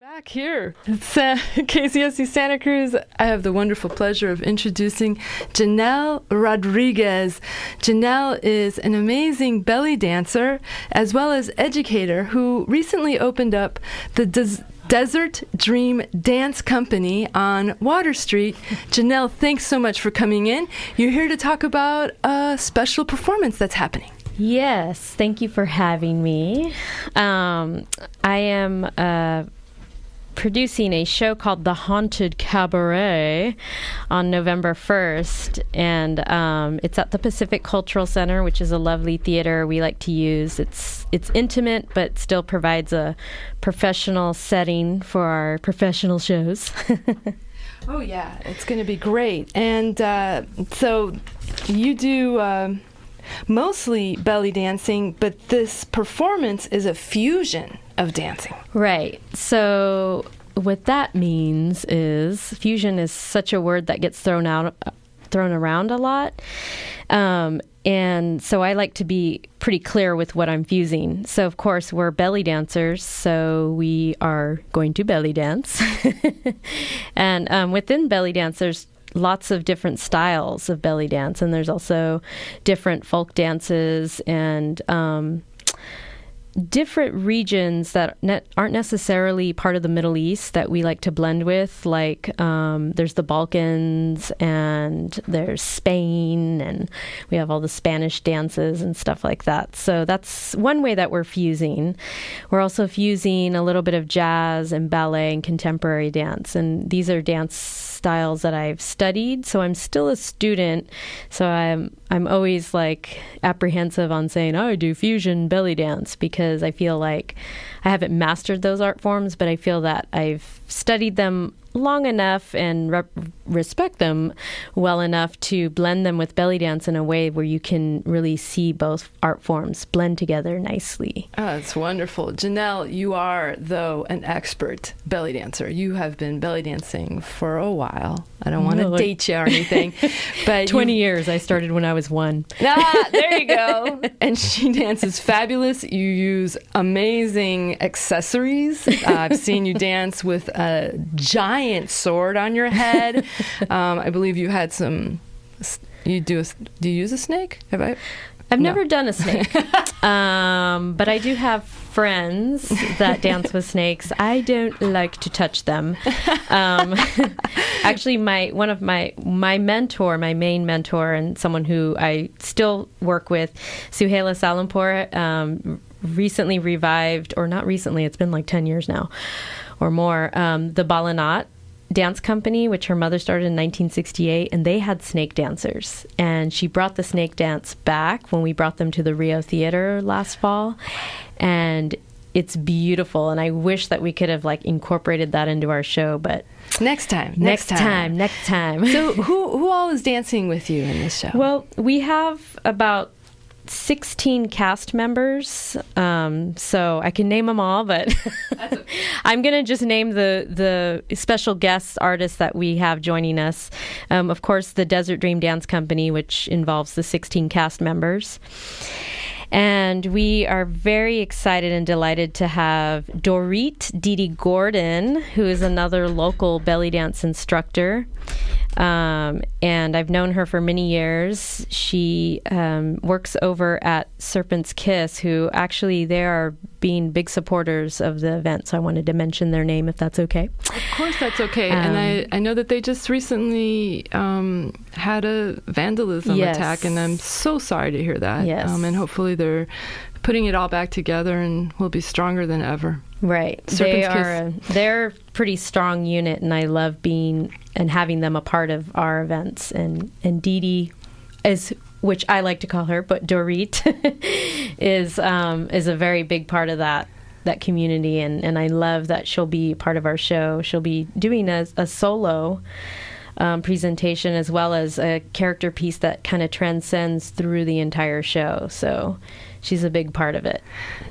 Back here, it's KCSC Santa Cruz. I have the wonderful pleasure of introducing Janelle Rodriguez. Janelle is an amazing belly dancer as well as educator who recently opened up the Desert Dream Dance Company on Water Street. Janelle, thanks so much for coming in. You're here to talk about a special performance that's happening. Yes, thank you for having me. I am producing a show called The Haunted Cabaret on November 1st, and it's at the Pacific Cultural Center, which is a lovely theater we like to use. It's intimate, but still provides a professional setting for our professional shows. Oh, yeah, it's going to be great. And so you do mostly belly dancing, but this performance is a fusion of dancing. Right. So what that means is fusion is such a word that gets thrown around a lot. And so I like to be pretty clear with what I'm fusing. So, of course, we're belly dancers, so we are going to belly dance. And within belly dance, there's lots of different styles of belly dance, and there's also different folk dances and different regions that aren't necessarily part of the Middle East that we like to blend with, like there's the Balkans and there's Spain, and we have all the Spanish dances and stuff like that. So that's one way that we're fusing. We're also fusing a little bit of jazz and ballet and contemporary dance, and these are dance styles that I've studied. So I'm still a student, so I'm always like apprehensive on saying, oh, I do fusion belly dance, because I feel like I haven't mastered those art forms, but I feel that I've studied them long enough and respect them well enough to blend them with belly dance in a way where you can really see both art forms blend together nicely. Oh, that's wonderful. Janelle, you are, though, an expert belly dancer. You have been belly dancing for a while. I don't want to date you or anything, but 20 years. I started when I was 1. There you go. And she dances fabulous. You use amazing accessories. I've seen you dance with a giant sword on your head. I believe you had some. Do you use a snake? I've never done a snake, but I do have friends that dance with snakes. I don't like to touch them. Actually, my main mentor, and someone who I still work with, Suhaila Salampour, recently revived, or not recently, it's been like 10 years now or more, the Balanat Dance Company, which her mother started in 1968, and they had snake dancers. And she brought the snake dance back when we brought them to the Rio Theater last fall. And it's beautiful, and I wish that we could have incorporated that into our show, but next time. So who all is dancing with you in this show? Well, we have about 16 cast members, so I can name them all, but okay. I'm going to just name the special guest artists that we have joining us. Of course, the Desert Dream Dance Company, which involves the 16 cast members. And we are very excited and delighted to have Dorit Didi Gordon, who is another local belly dance instructor. And I've known her for many years. She works over at Serpent's Kiss, who actually they are being big supporters of the event. So I wanted to mention their name, if that's okay. Of course, that's okay. And I know that they just recently had a vandalism attack, and I'm so sorry to hear that. Yes. And hopefully they're putting it all back together and will be stronger than ever. Right. They're a pretty strong unit, and I love being and having them a part of our events. And Dee Dee is, which I like to call her, but Dorit is a very big part of that community, and I love that she'll be part of our show. She'll be doing a solo presentation as well as a character piece that kind of transcends through the entire show. So she's a big part of it.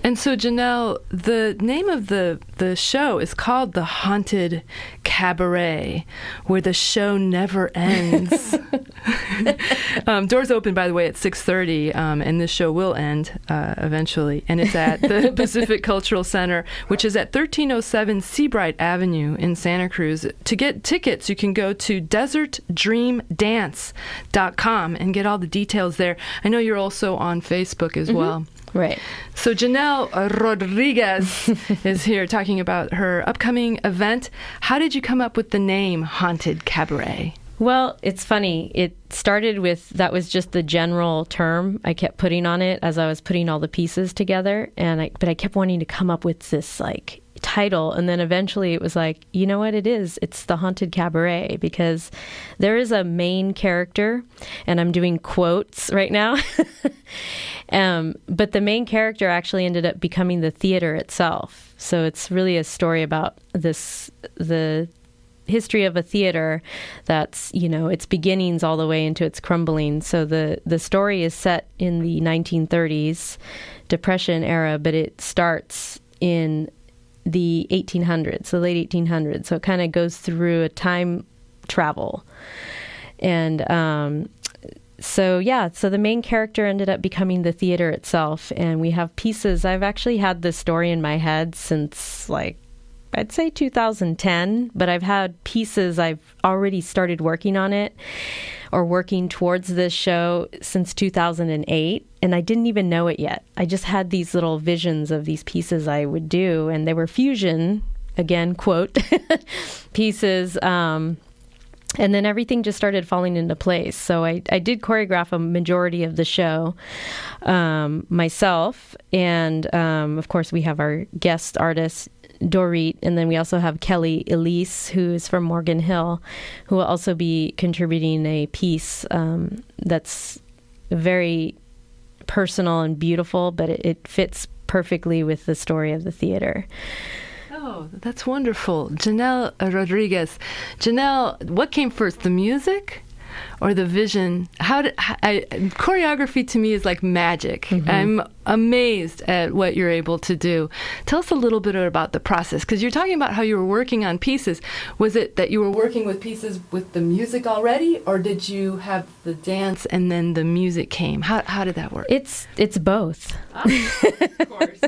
And so, Janelle, the name of the show is called The Haunted Cabaret, where the show never ends. Doors open, by the way, at 6:30, and this show will end eventually. And it's at the Pacific Cultural Center, which is at 1307 Seabright Avenue in Santa Cruz. To get tickets, you can go to desertdreamdance.com and get all the details there. I know you're also on Facebook as well. Right. So Janelle Rodriguez is here talking about her upcoming event. How did you come up with the name Haunted Cabaret? Well, it's funny. It started with, that was just the general term I kept putting on it as I was putting all the pieces together. But I kept wanting to come up with this like title. And then eventually it was like, you know what it is? It's the Haunted Cabaret, because there is a main character, and I'm doing quotes right now. But the main character actually ended up becoming the theater itself. So it's really a story about the history of a theater that's, its beginnings all the way into its crumbling. So the story is set in the 1930s, Depression era, but it starts in the 1800s, the late 1800s. So it kind of goes through a time travel. And so the main character ended up becoming the theater itself. And we have pieces. I've actually had this story in my head since I'd say 2010, but I've had pieces. I've already started working on it or working towards this show since 2008, and I didn't even know it yet. I just had these little visions of these pieces I would do, and they were fusion, again, quote, pieces, and then everything just started falling into place. So I did choreograph a majority of the show myself, and of course we have our guest artist, Dorit, and then we also have Kelly Elise, who is from Morgan Hill, who will also be contributing a piece that's very personal and beautiful, but it fits perfectly with the story of the theater. Oh, that's wonderful. Janelle Rodriguez. Janelle, what came first, the music or the vision? Choreography to me is like magic. Mm-hmm. I'm amazed at what you're able to do. Tell us a little bit about the process, because you're talking about how you were working on pieces. Was it that you were working with pieces with the music already, or did you have the dance and then the music came? How did that work? It's both. Of course.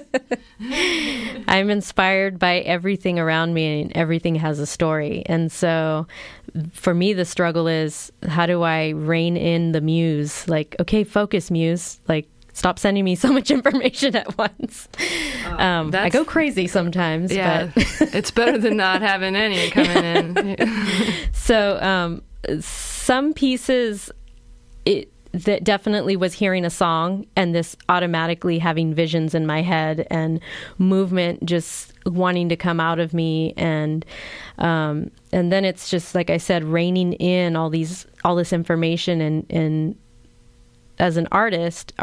I'm inspired by everything around me, and everything has a story. And so for me, the struggle is, how do I rein in the muse? Like, okay, focus, muse. Like, stop sending me so much information at once. I go crazy sometimes. Yeah, but it's better than not having any coming in. So some pieces, that definitely was hearing a song and this automatically having visions in my head and movement just wanting to come out of me, and then it's just, like I said, reining in all this information, and as an artists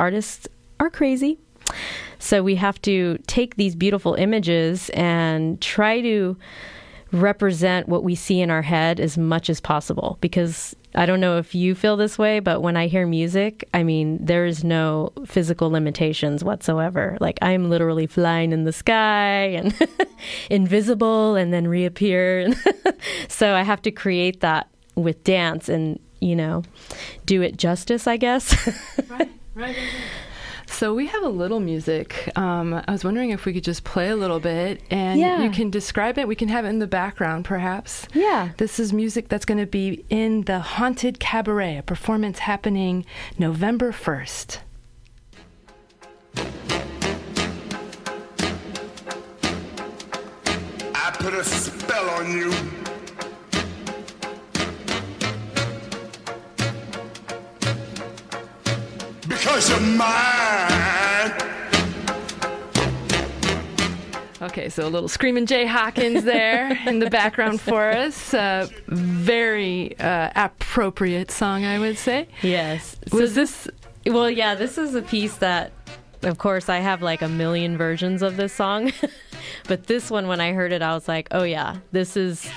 are crazy. So we have to take these beautiful images and try to represent what we see in our head as much as possible, because I don't know if you feel this way, but when I hear music, I mean, there is no physical limitations whatsoever. Like, I'm literally flying in the sky and invisible and then reappear. So I have to create that with dance and, do it justice, I guess. Right. So we have a little music. I was wondering if we could just play a little bit, and you can describe it. We can have it in the background, perhaps. Yeah. This is music that's going to be in the Haunted Cabaret, a performance happening November 1st. I put a spell on you. Because you're mine. Okay, so a little Screamin' Jay Hawkins there in the background for us. Very appropriate song, I would say. Yes. Was this... Well, yeah, this is a piece that, of course, I have like a million versions of this song. But this one, when I heard it, I was like, oh yeah, this is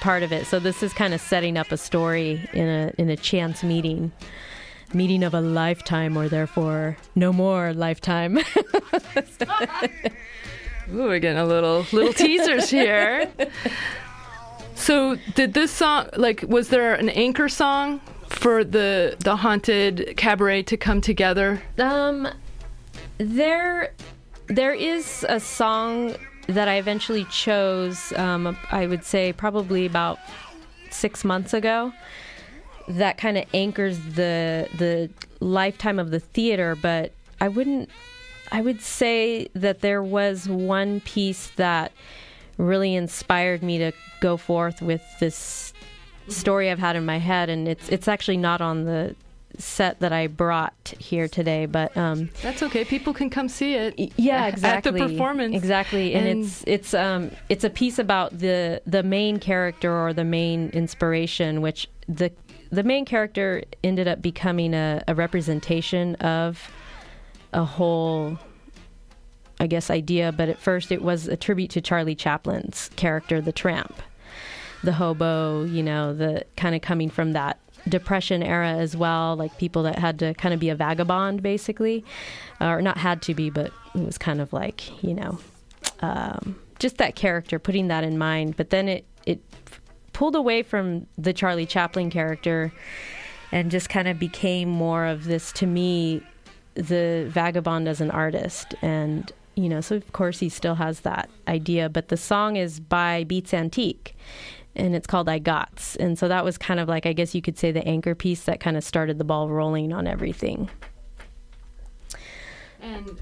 part of it. So this is kind of setting up a story in a chance meeting of a lifetime, or therefore no more lifetime. Ooh, we're getting a little teasers here. So did this song, was there an anchor song for the Haunted Cabaret to come together? There is a song that I eventually chose, I would say probably about 6 months ago, that kind of anchors the lifetime of the theater, but I would say that there was one piece that really inspired me to go forth with this story I've had in my head, and it's actually not on the set that I brought here today, but that's okay. People can come see it. Yeah, exactly. At the performance, exactly. And it's a piece about the main character or the main inspiration, which the main character ended up becoming a representation of a whole, I guess, idea. But at first, it was a tribute to Charlie Chaplin's character, the tramp, the hobo. The kind of coming from that Depression era as well, like people that had to kind of be a vagabond, basically, or not had to be, but it was kind of like, just that character, putting that in mind. But then it pulled away from the Charlie Chaplin character and just kind of became more of this, to me, the vagabond as an artist. And, so of course he still has that idea, but the song is by Beats Antique, and it's called I Gots. And so that was kind of like, I guess you could say, the anchor piece that kind of started the ball rolling on everything. And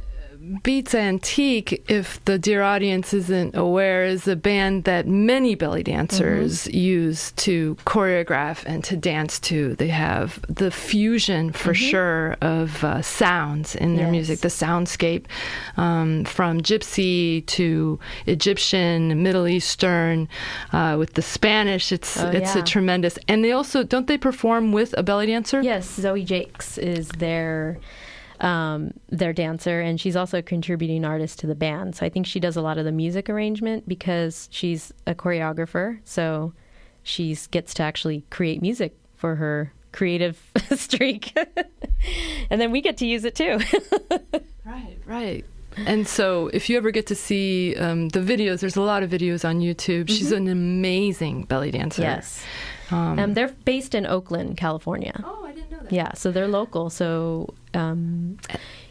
Beats Antique, if the dear audience isn't aware, is a band that many belly dancers use to choreograph and to dance to. They have the fusion, for sure, of sounds in their music, the soundscape, from gypsy to Egyptian, Middle Eastern, with the Spanish. It's a tremendous. And they also, don't they perform with a belly dancer? Yes, Zoe Jakes is their dancer, and she's also a contributing artist to the band. So I think she does a lot of the music arrangement because she's a choreographer. So she gets to actually create music for her creative streak. And then we get to use it too. Right. And so if you ever get to see the videos, there's a lot of videos on YouTube. She's an amazing belly dancer. Yes. They're based in Oakland, California. Oh, I didn't know that. Yeah, so they're local. So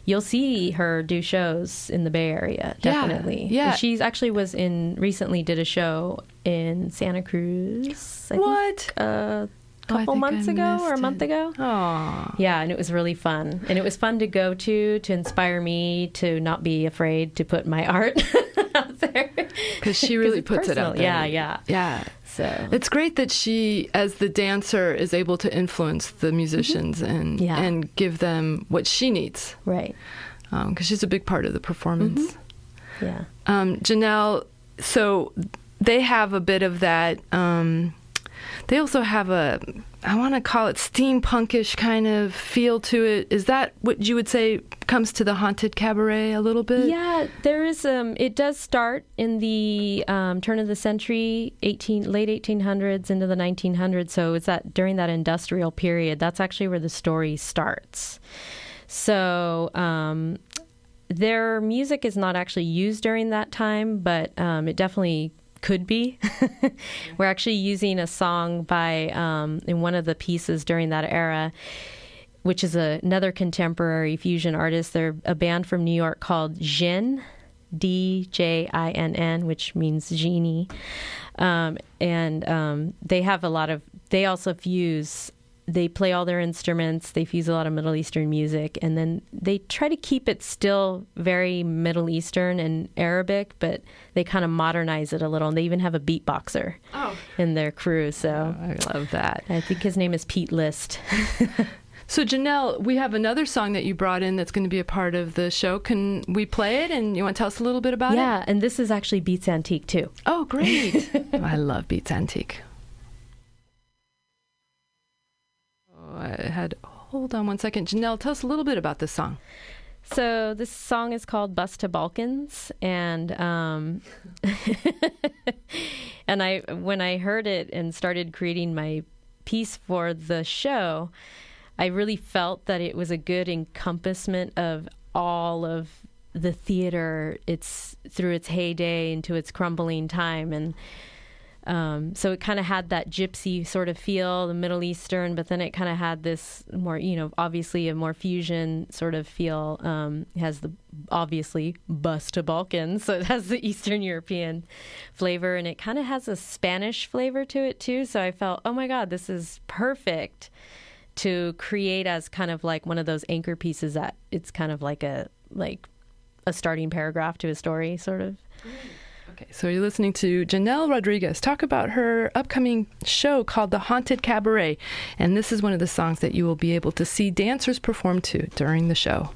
you'll see her do shows in the Bay Area, definitely. Yeah. She actually recently did a show in Santa Cruz. I think, a couple months ago or a month ago. Aww. Yeah, and it was really fun. And it was fun to go to inspire me to not be afraid to put my art out there. Because she really puts it out there. Yeah. So it's great that she, as the dancer, is able to influence the musicians and give them what she needs. Right. Because she's a big part of the performance. Yeah. Janelle, so they have a bit of that. They also have I want to call it steampunkish kind of feel to it. Is that what you would say comes to the Haunted Cabaret a little bit? Yeah, there is. It does start in the turn of the century, late 1800s into the 1900s. So it's during that industrial period. That's actually where the story starts. So their music is not actually used during that time, but it definitely could be. We're actually using a song by in one of the pieces during that era, which is another contemporary fusion artist. They're a band from New York called Jinn, Djinn, which means genie. And they have they also fuse. They play all their instruments. They fuse a lot of Middle Eastern music, and then they try to keep it still very Middle Eastern and Arabic, but they kind of modernize it a little. And they even have a beatboxer in their crew. So I love that. I think his name is Pete List. So Janelle, we have another song that you brought in that's going to be a part of the show. Can we play it? And you want to tell us a little bit about it? Yeah, and this is actually Beats Antique too. Oh, great! I love Beats Antique. Hold on one second. Janelle, tell us a little bit about this song. So this song is called Bus to Balkans, and when I heard it and started creating my piece for the show, I really felt that it was a good encompassment of all of the theater, through its heyday into its crumbling time. And So it kind of had that gypsy sort of feel, the Middle Eastern, but then it kind of had this more, obviously a more fusion sort of feel. It has the obviously bus to Balkans, so it has the Eastern European flavor, and it kind of has a Spanish flavor to it too. So I felt, oh my God, this is perfect to create as kind of like one of those anchor pieces that it's kind of like a starting paragraph to a story, sort of. Okay, so you're listening to Janelle Rodriguez talk about her upcoming show called The Haunted Cabaret, and this is one of the songs that you will be able to see dancers perform to during the show.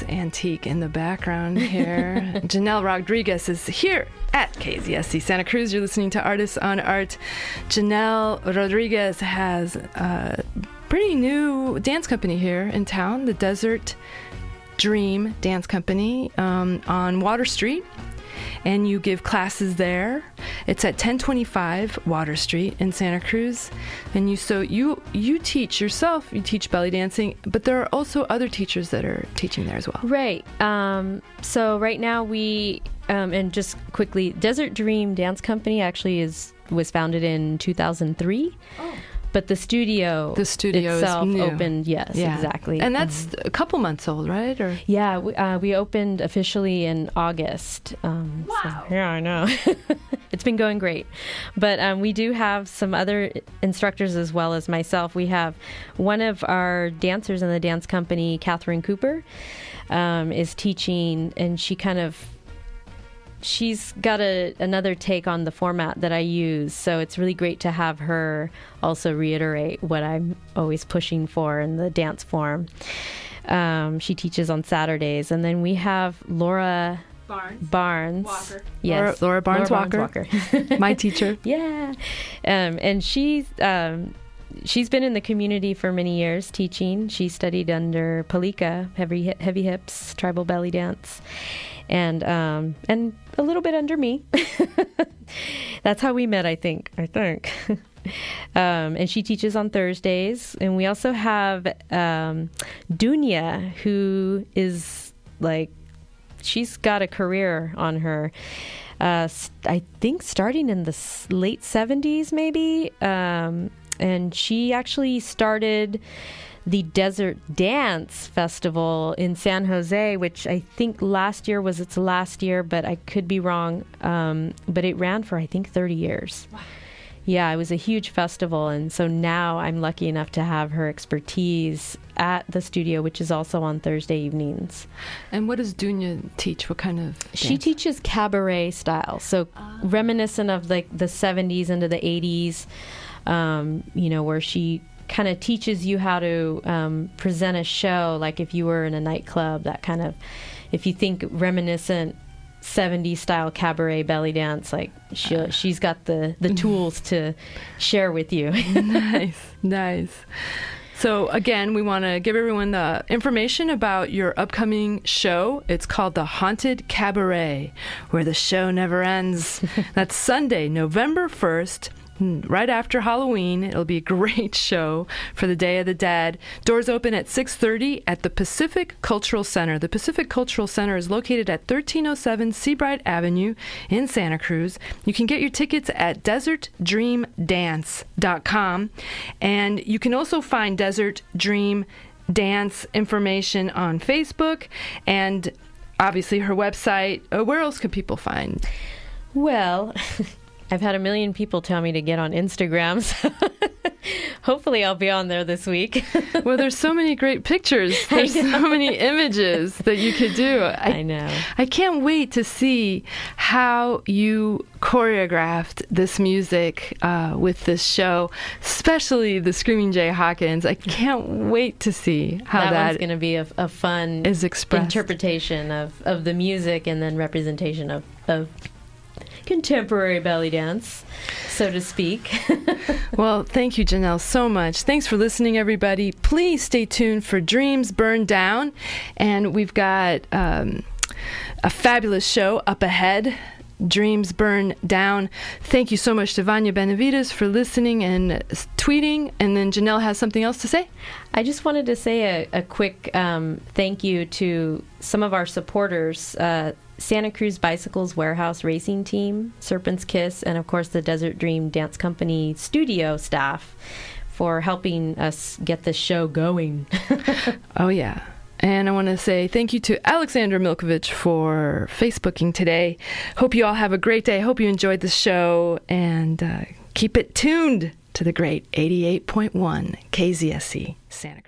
Antique in the background here. Janelle Rodriguez is here at KZSC Santa Cruz. You're listening to Artists on Art. Janelle Rodriguez has a pretty new dance company here in town, the Desert Dream Dance Company on Water Street. And you give classes there. It's at 1025 Water Street in Santa Cruz. And you teach yourself, you teach belly dancing, but there are also other teachers that are teaching there as well. Right. So right now we, and just quickly, Desert Dream Dance Company actually was founded in 2003. Oh. But the studio itself is new. Opened, yes, yeah. Exactly. And that's a couple months old, right? Or yeah, we opened officially in August. Wow. So, yeah, I know. It's been going great. But we do have some other instructors as well as myself. We have one of our dancers in the dance company, Catherine Cooper, is teaching, and she's got another take on the format that I use, so it's really great to have her also reiterate what I'm always pushing for in the dance form. She teaches on Saturdays, and then we have Laura Barnes Walker. Yes, Laura Barnes Walker. My teacher. Yeah, and she's been in the community for many years teaching. She studied under Palika, heavy hips, tribal belly dance. And a little bit under me. That's how we met, I think. And she teaches on Thursdays. And we also have Dunya, who is she's got a career on her. I think starting in the late 70s, maybe. And she actually started the Desert Dance Festival in San Jose, which I think last year was its last year, but I could be wrong. But it ran for, I think, 30 years. Wow. Yeah, it was a huge festival. And so now I'm lucky enough to have her expertise at the studio, which is also on Thursday evenings. And what does Dunya teach? What kind of dance? She teaches cabaret style. So reminiscent of the 70s into the 80s, where she kind of teaches you how to present a show, like if you were in a nightclub, that kind of, if you think reminiscent 70s style cabaret belly dance, she's got the tools to share with you. Nice. So again, we want to give everyone the information about your upcoming show. It's called The Haunted Cabaret, where the show never ends. That's Sunday, November 1st, right after Halloween. It'll be a great show for the Day of the Dead. Doors open at 6:30 at the Pacific Cultural Center. The Pacific Cultural Center is located at 1307 Seabright Avenue in Santa Cruz. You can get your tickets at desertdreamdance.com, and you can also find Desert Dream Dance information on Facebook and obviously her website. Where else can people find? Well, I've had a million people tell me to get on Instagram, so hopefully I'll be on there this week. Well, there's so many great pictures. There's so many images that you could do. I know. I can't wait to see how you choreographed this music with this show, especially the Screaming Jay Hawkins. I can't wait to see how that one's going to be a fun is expressed. Interpretation of the music and then representation of contemporary belly dance, so to speak. Well, thank you, Janelle, so much. Thanks for listening, everybody. Please stay tuned for Dreams Burn Down, and we've got a fabulous show up ahead. Dreams Burn Down. Thank you so much to Vanya Benavides for listening and tweeting. And then Janelle has something else to say. I just wanted to say a quick thank you to some of our supporters, Santa Cruz Bicycles Warehouse Racing Team, Serpent's Kiss, and of course the Desert Dream Dance Company studio staff for helping us get this show going. Oh, yeah. And I want to say thank you to Alexander Milkovich for Facebooking today. Hope you all have a great day. Hope you enjoyed the show, and keep it tuned to the great 88.1 KZSC Santa Cruz.